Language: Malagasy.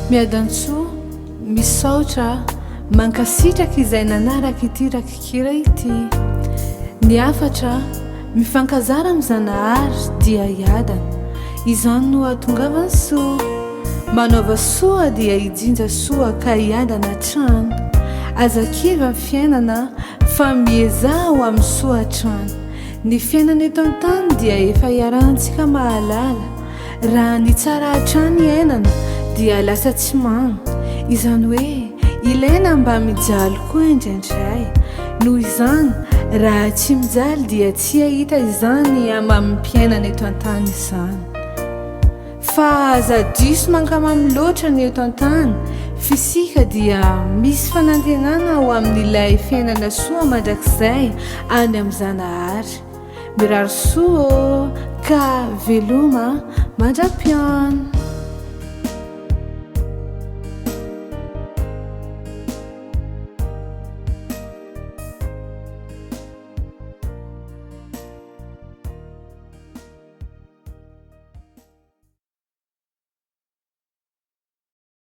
miadan-tsoa misaotra mankasitraka izay nanaraka ity rakikira ity. Ny afatra mifankazara amin'Zanahary dia iadana, izany no atongavany soa. Manaova soa dia hijinja soa ka iadana trano. Azakiva ny fiainana fa miezaho amin'ny soa hatrany. Ny fiainana eto an-tany dia efa iarahantsika mahalala. Raha ny tsara hatrany iainana dia lasa tsy mamy. Izany hoe ilaina mba mijaly koa indraindray. Noho izany raha tsy mijaly dia tsy hahita izany amin'ny mpiainana eto an-tany izany. Fa aza diso mankamamy loatra ny eto an-tany, fisika dia misy fanantenana ho amin'ilay fiainana soa mandrakizay any amin'ny Zanahary. Mirary soa ka veloma mandra-piano.